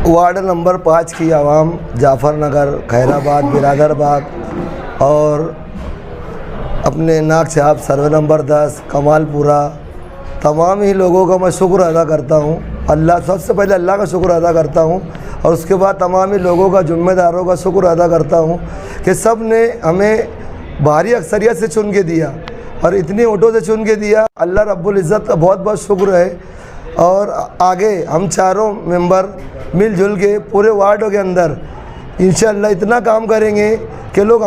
Ward number 5 की आवाम जाफ़रनगर, खैराबाद, बिरादरबाग और अपने नाक छाप सर्वे नंबर 10 कमालपुरा, तमाम ही लोगों का मैं शुक्र अदा करता हूँ। अल्लाह, सबसे पहले अल्लाह का शुक्र अदा करता हूँ और उसके बाद तमाम ही लोगों का, ज़िम्मेदारों का शुक्र अदा करता हूँ कि सब ने हमें भारी अक्सरियत से चुन के दिया और इतनी वोटों से चुन के दिया। अल्लाह रब्बुल इज़्ज़त का बहुत बहुत शुक्र है। और आगे हम चारों मेंबर मिलजुल के पूरे वार्डों के अंदर इंशाअल्लाह इतना काम करेंगे कि लोग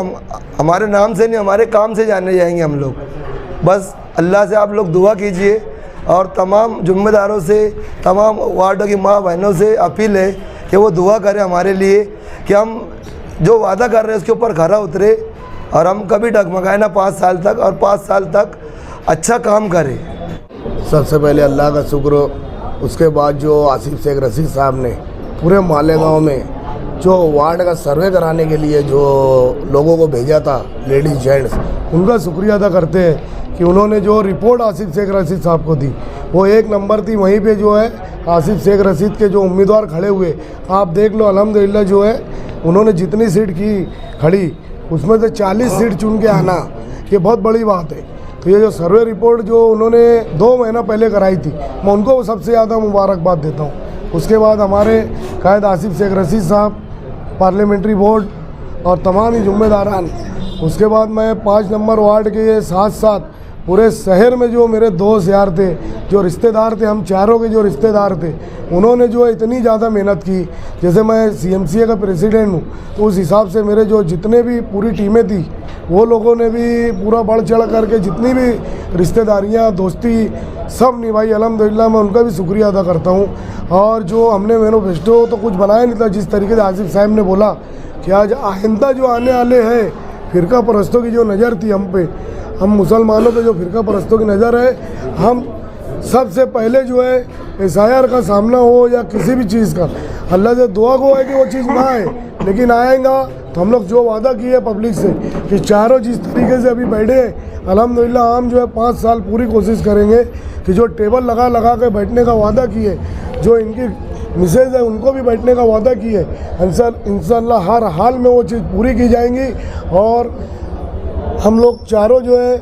हमारे नाम से नहीं, हमारे काम से जाने जाएंगे हम लोग। बस अल्लाह से आप लोग दुआ कीजिए और तमाम ज़िम्मेदारों से, तमाम वार्डों की माँ बहनों से अपील है कि वो दुआ करें हमारे लिए कि हम जो वादा कर रहे हैं उसके ऊपर खरा उतरे और हम कभी डगमगाए ना 5 साल तक, और 5 साल तक अच्छा काम करें। सबसे पहले अल्लाह का शुक्र, उसके बाद जो आसिफ शेख रशीद साहब ने पूरे मालेगांव में जो वार्ड का सर्वे कराने के लिए जो लोगों को भेजा था, लेडीज़ जेंट्स, उनका शुक्रिया अदा करते हैं कि उन्होंने जो रिपोर्ट आसिफ शेख रशीद साहब को दी वो 1 नंबर थी। वहीं पे जो है आसिफ शेख रशीद के जो उम्मीदवार खड़े हुए, आप देख लो अल्हम्दुलिल्लाह जो है उन्होंने जितनी सीट की खड़ी उसमें से 40 सीट चुन के आना, ये बहुत बड़ी बात है। तो ये जो सर्वे रिपोर्ट जो उन्होंने 2 महीना पहले कराई थी, मैं उनको सबसे ज़्यादा मुबारकबाद देता हूँ। उसके बाद हमारे कायद आसिफ शेख रशीद साहब, पार्लियामेंट्री बोर्ड और तमाम ही ज़िम्मेदारान। उसके बाद मैं 5 नंबर वार्ड के साथ साथ पूरे शहर में जो मेरे दोस्त यार थे, जो रिश्तेदार थे, हम चारों के जो रिश्तेदार थे, उन्होंने जो इतनी ज़्यादा मेहनत की। जैसे मैं CMCA का प्रेसिडेंट हूँ तो उस हिसाब से मेरे जो जितने भी पूरी टीमें थी वो लोगों ने भी पूरा बढ़ चढ़ करके जितनी भी रिश्तेदारियाँ, दोस्ती सब निभाई। अल्हम्दुलिल्लाह मैं उनका भी शुक्रिया अदा करता हूँ। और जो हमने मैनिफेस्टो तो कुछ बनाया नहीं था, जिस तरीके से आसिफ साहब ने बोला कि आज आइंदा जो आने वाले हैं फ़िरका परस्तों की जो नज़र थी हम पे, हम मुसलमानों पे जो फ़िरका परस्तों की नज़र है, हम सबसे पहले जो है SIR का सामना हो या किसी भी चीज़ का, अल्लाह से दुआ को है कि वो चीज़ ना आए, लेकिन आएगा तो हम लोग जो वादा किए पब्लिक से कि चारों जिस तरीके से अभी बैठे हैं, अल्हम्दुलिल्लाह हम जो है 5 साल पूरी कोशिश करेंगे कि जो टेबल लगा के बैठने का वादा किए, जो इनकी मिसेज है उनको भी बैठने का वादा किए, इंशाअल्लाह हर हाल में वो चीज़ पूरी की जाएंगी। और हम लोग चारों जो है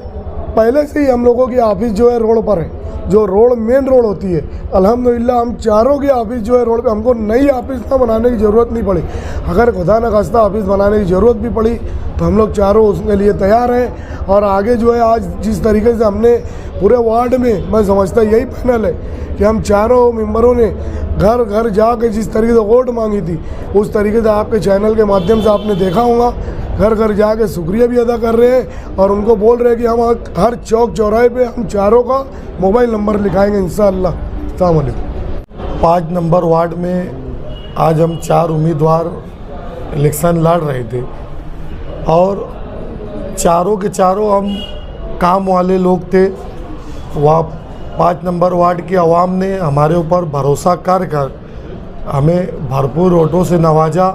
पहले से ही हम लोगों की ऑफिस जो है रोड पर है, जो रोड मेन रोड होती है, अल्हम्दुलिल्लाह हम चारों की ऑफिस जो है रोड पे, हमको नई ऑफिस ना बनाने की ज़रूरत नहीं पड़ी। अगर खुदा न खास्ता ऑफिस बनाने की ज़रूरत भी पड़ी तो हम लोग चारों उसके लिए तैयार हैं। और आगे जो है आज जिस तरीके से हमने पूरे वार्ड में, मैं समझता यही पैनल है कि हम चारों मेंबरों ने घर घर जाके जिस तरीके से वोट मांगी थी, उस तरीके से आपके चैनल के माध्यम से आपने देखा होगा, घर घर जाके शुक्रिया भी अदा कर रहे हैं और उनको बोल रहे हैं कि हम हर चौक चौराहे पे हम चारों का मोबाइल नंबर लिखाएंगे इंशाअल्लाह। अस्सलाम वालेकुम। 5 नंबर वार्ड में आज हम 4 उम्मीदवार इलेक्शन लड़ रहे थे और चारों के चारों हम काम वाले लोग थे। वहाँ 5 नंबर वार्ड की आवाम ने हमारे ऊपर भरोसा कर हमें भरपूर वोटों से नवाजा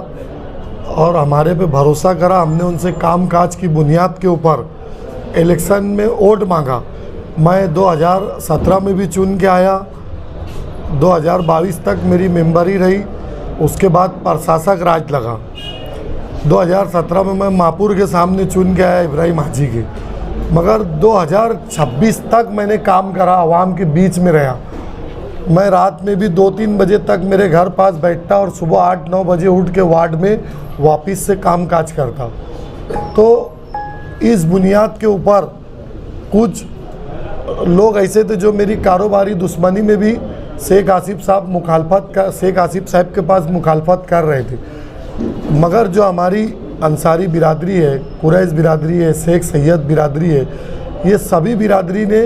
और हमारे पे भरोसा करा। हमने उनसे कामकाज की बुनियाद के ऊपर इलेक्शन में वोट मांगा। मैं 2017 में भी चुन के आया, 2022 तक मेरी मेंबरी रही, उसके बाद प्रशासक राज लगा। 2017 में मैं मापुर के सामने चुन के आया इब्राहिम हाजी के, मगर 2026 तक मैंने काम करा, आवाम के बीच में रहा। मैं रात में भी 2-3 बजे तक मेरे घर पास बैठता और सुबह 8-9 बजे उठ के वार्ड में वापस से कामकाज करता। तो इस बुनियाद के ऊपर कुछ लोग ऐसे थे जो मेरी कारोबारी दुश्मनी में भी शेख आसिफ साहब के पास मुखालफत कर रहे थे। मगर जो हमारी अंसारी बिरादरी है, कुरैश बिरादरी है, शेख सैयद बिरादरी है, ये सभी बिरादरी ने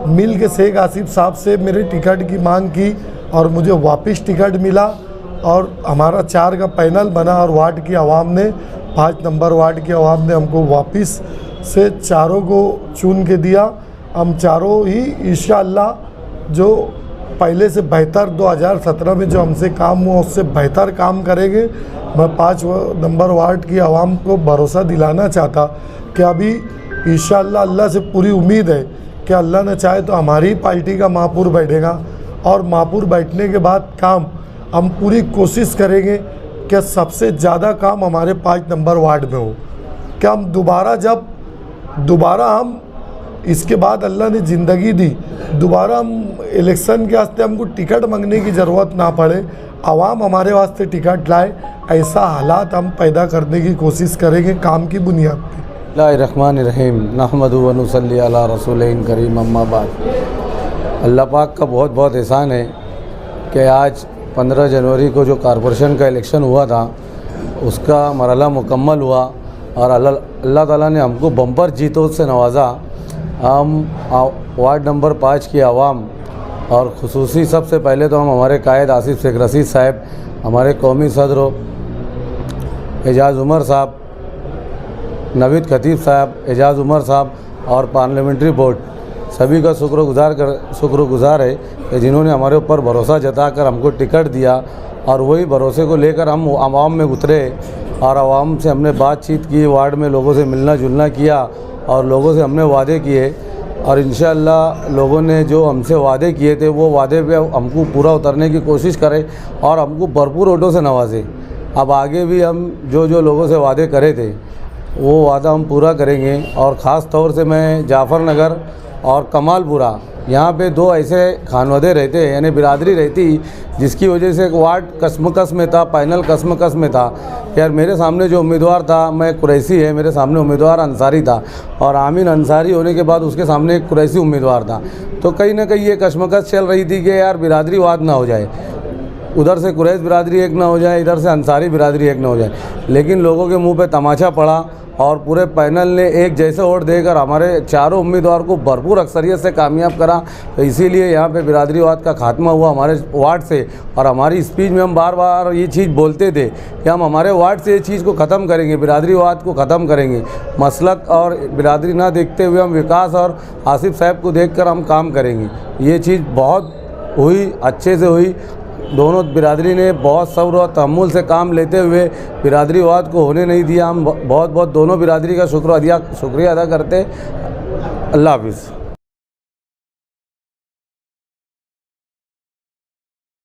मिल के शेख आसिफ साहब से मेरे टिकट की मांग की और मुझे वापस टिकट मिला और हमारा 4 का पैनल बना और वार्ड की आवाम ने, 5 नंबर वार्ड की आवाम ने हमको वापस से चारों को चुन के दिया। हम चारों ही इंशाअल्लाह जो पहले से बेहतर 2017 में जो हमसे काम हुआ उससे बेहतर काम करेंगे। मैं 5 नंबर वार्ड की आवाम को भरोसा दिलाना चाहता कि अभी इंशाअल्लाह अल्लाह से पूरी उम्मीद है कि अल्लाह ने चाहे तो हमारी पार्टी का महापुर बैठेगा और महापुर बैठने के बाद काम हम पूरी कोशिश करेंगे कि सबसे ज़्यादा काम हमारे 5 नंबर वार्ड में हो, कि हम दोबारा हम इसके बाद अल्लाह ने ज़िंदगी दी, दोबारा हम इलेक्शन के वास्ते हमको टिकट मांगने की ज़रूरत ना पड़े, आवाम हमारे वास्ते टिकट लाए, ऐसा हालात हम पैदा करने की कोशिश करेंगे काम की बुनियाद पर। बिस्मिल्लाहिर्रहमानिर्रहीम नहमदु व नुसल्ली अला रसूलिन करीम अम्मा बाद। अल्लाह पाक का बहुत बहुत एहसान है कि आज 15 जनवरी को जो कॉरपोरेशन का इलेक्शन हुआ था उसका मरहला मुकम्मल हुआ और अल्लाह ताला ने हमको बम्पर जीतों से नवाजा। हम वार्ड नंबर 5 की आवाम और खुसूसी सबसे पहले तो हम हमारे कायद आसिफ शेख रशीद साहब, हमारे कौमी सदर एजाज़ उमर साहब, नवीद खतीब साहब, एजाज़ उमर साहब और पार्लियामेंट्री बोर्ड सभी का शुक्रगुज़ार है कि जिन्होंने हमारे ऊपर भरोसा जताकर हमको टिकट दिया और वही भरोसे को लेकर हम आवाम में उतरे और आवाम से हमने बातचीत की, वार्ड में लोगों से मिलना जुलना किया और लोगों से हमने वादे किए और इंशाअल्लाह लोगों ने जो हमसे वादे किए थे वो वादे पे हमको पूरा उतरने की कोशिश करें और हमको भरपूर वोटों से नवाजे। अब आगे भी हम जो लोगों से वादे करे थे वो वादा हम पूरा करेंगे और ख़ास तौर से मैं जाफ़र नगर और कमालपुरा यहाँ पे 2 ऐसे खानवदे रहते हैं, यानी बिरादरी रहती जिसकी वजह से एक वार्ड कसमकस में था, पैनल कसमकस में था। यार मेरे सामने जो उम्मीदवार था, मैं कुरैशी है, मेरे सामने उम्मीदवार अंसारी था और आमीन अंसारी होने के बाद उसके सामने एक कुरैशी उम्मीदवार था। तो कहीं ना कहीं ये कशमकश चल रही थी कि यार बिरादरी वाद ना हो जाए, उधर से कुरैश बिरादरी एक ना हो जाए, इधर से अंसारी बिरादरी एक ना हो जाए। लेकिन लोगों के मुंह पे तमाचा पड़ा और पूरे पैनल ने एक जैसे वोट देकर हमारे चारों उम्मीदवार को भरपूर अक्सरियत से कामयाब करा। तो इसीलिए यहाँ पे बिरादरीवाद का खात्मा हुआ हमारे वार्ड से। और हमारी स्पीच में हम बार बार ये चीज़ बोलते थे कि हम हमारे वार्ड से ये चीज़ को ख़त्म करेंगे, बिरादरीवाद को ख़त्म करेंगे। मसलक और बिरादरी ना देखते हुए हम विकास और आसिफ साहब को देखकर हम काम करेंगे। ये चीज़ बहुत हुई, अच्छे से हुई। दोनों बिरादरी ने बहुत सब्र और तहम्मुल से काम लेते हुए बिरादरीवाद को होने नहीं दिया। हम बहुत बहुत दोनों बिरादरी का शुक्रिया अदा करते। अल्लाह हाफिज़।